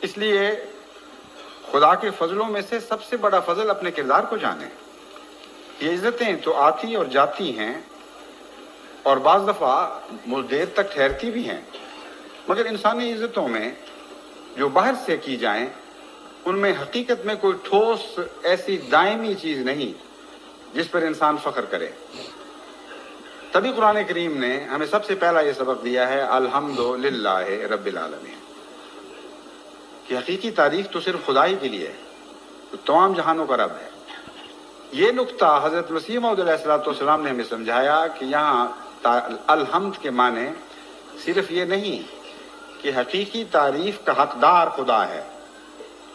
اس لیے خدا کے فضلوں میں سے سب سے بڑا فضل اپنے کردار کو جانیں. یہ عزتیں تو آتی اور جاتی ہیں اور بعض دفعہ دیر تک ٹھہرتی بھی ہیں، مگر انسانی عزتوں میں جو باہر سے کی جائیں ان میں حقیقت میں کوئی ٹھوس ایسی دائمی چیز نہیں جس پر انسان فخر کرے. تبھی قرآن کریم نے ہمیں سب سے پہلا یہ سبق دیا ہے الحمدللہ رب العالمین، کہ حقیقی تعریف تو صرف خدا ہی کے لیے ہے، تو تمام جہانوں کا رب ہے. یہ نقطہ حضرت مسیح موعود علیہ السلام نے ہمیں سمجھایا کہ یہاں الحمد کے معنی صرف یہ نہیں کہ حقیقی تعریف کا حقدار خدا ہے،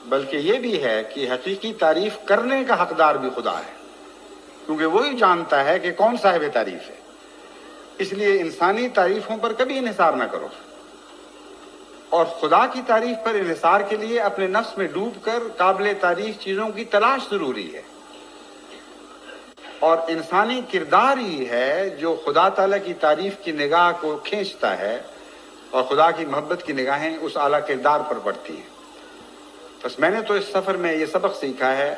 بلکہ یہ بھی ہے کہ حقیقی تعریف کرنے کا حقدار بھی خدا ہے، کیونکہ وہی جانتا ہے کہ کون صاحب تعریف ہے. اس لیے انسانی تعریفوں پر کبھی انحصار نہ کرو، اور خدا کی تعریف پر انحصار کے لیے اپنے نفس میں ڈوب کر قابل تعریف چیزوں کی تلاش ضروری ہے. اور انسانی کردار ہی ہے جو خدا تعالیٰ کی تعریف کی نگاہ کو کھینچتا ہے، اور خدا کی محبت کی نگاہیں اس اعلیٰ کردار پر پڑتی ہیں. بس میں نے تو اس سفر میں یہ سبق سیکھا ہے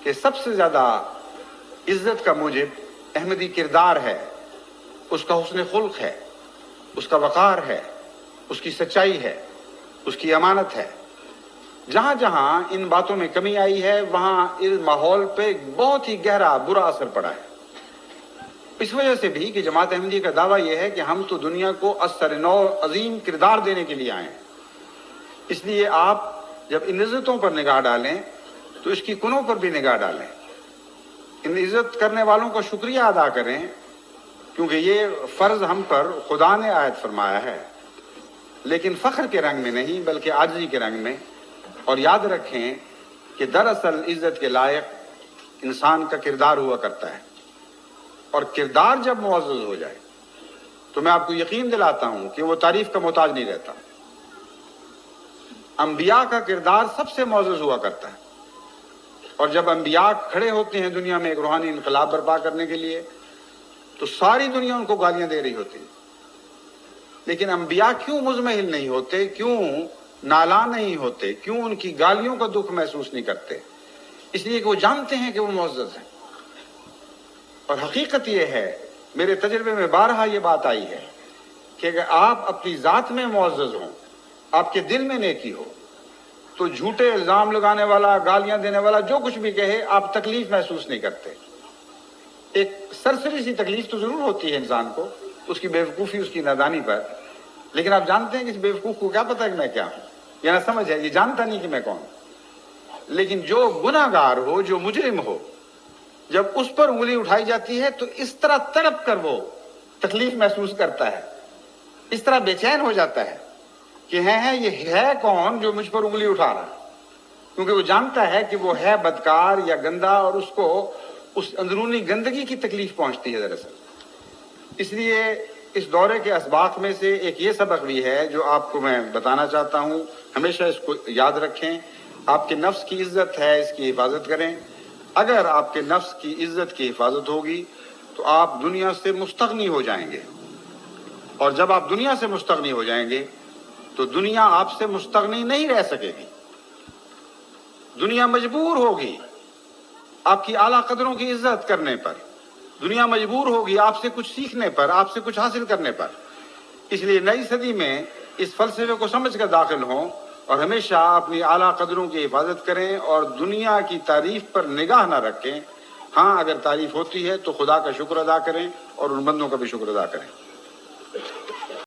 کہ سب سے زیادہ عزت کا موجب احمدی کردار ہے، اس کا حسن خلق ہے، اس کا وقار ہے، اس کی سچائی ہے، اس کی امانت ہے. جہاں جہاں ان باتوں میں کمی آئی ہے وہاں اس ماحول پہ بہت ہی گہرا برا اثر پڑا ہے. اس وجہ سے بھی کہ جماعت احمدی کا دعویٰ یہ ہے کہ ہم تو دنیا کو اثر نو عظیم کردار دینے کے لیے آئے ہیں. اس لیے آپ جب ان عزتوں پر نگاہ ڈالیں تو اس کی کنوں پر بھی نگاہ ڈالیں، ان عزت کرنے والوں کا شکریہ ادا کریں، کیونکہ یہ فرض ہم پر خدا نے عائد فرمایا ہے، لیکن فخر کے رنگ میں نہیں بلکہ عاجزی کے رنگ میں. اور یاد رکھیں کہ دراصل عزت کے لائق انسان کا کردار ہوا کرتا ہے، اور کردار جب معزز ہو جائے تو میں آپ کو یقین دلاتا ہوں کہ وہ تعریف کا محتاج نہیں رہتا. انبیاء کا کردار سب سے معزز ہوا کرتا ہے، اور جب انبیاء کھڑے ہوتے ہیں دنیا میں ایک روحانی انقلاب برپا کرنے کے لیے تو ساری دنیا ان کو گالیاں دے رہی ہوتی ہے. لیکن انبیاء کیوں مزمحل نہیں ہوتے، کیوں نالاں نہیں ہوتے، کیوں ان کی گالیوں کا دکھ محسوس نہیں کرتے؟ اس لیے کہ وہ جانتے ہیں کہ وہ معزز ہیں. اور حقیقت یہ ہے، میرے تجربے میں بارہا یہ بات آئی ہے کہ اگر آپ اپنی ذات میں معزز ہوں، آپ کے دل میں نیکی ہو، تو جھوٹے الزام لگانے والا، گالیاں دینے والا جو کچھ بھی کہے آپ تکلیف محسوس نہیں کرتے. ایک سرسری سی تکلیف تو ضرور ہوتی ہے انسان کو، اس کی بیوقوفی، اس کی نادانی پر، لیکن آپ جانتے ہیں کہ اس بیوقوف کو کیا پتہ کہ میں کیا ہوں، یہ نہ سمجھ ہے، یہ جانتا نہیں کہ میں کون ہوں. لیکن جو گناہ گار ہو، جو مجرم ہو، جب اس پر انگلی اٹھائی جاتی ہے تو اس طرح تڑپ کر وہ تکلیف محسوس کرتا ہے، اس طرح بے چین ہو جاتا ہے کہ یہ ہے کون جو مجھ پر انگلی اٹھا رہا ہے، کیونکہ وہ جانتا ہے کہ وہ ہے بدکار یا گندا، اور اس کو اس اندرونی گندگی کی تکلیف پہنچتی ہے دراصل. اس لیے اس دورے کے اسباق میں سے ایک یہ سبق بھی ہے جو آپ کو میں بتانا چاہتا ہوں. ہمیشہ اس کو یاد رکھیں، آپ کے نفس کی عزت ہے، اس کی حفاظت کریں. اگر آپ کے نفس کی عزت کی حفاظت ہوگی تو آپ دنیا سے مستغنی ہو جائیں گے، اور جب آپ دنیا سے مستغنی ہو جائیں گے تو دنیا آپ سے مستغنی نہیں رہ سکے گی. دنیا مجبور ہوگی آپ کی اعلیٰ قدروں کی عزت کرنے پر، دنیا مجبور ہوگی آپ سے کچھ سیکھنے پر، آپ سے کچھ حاصل کرنے پر. اس لیے نئی صدی میں اس فلسفے کو سمجھ کر داخل ہوں اور ہمیشہ اپنی اعلیٰ قدروں کی حفاظت کریں اور دنیا کی تعریف پر نگاہ نہ رکھیں. ہاں، اگر تعریف ہوتی ہے تو خدا کا شکر ادا کریں اور ان بندوں کا بھی شکر ادا کریں.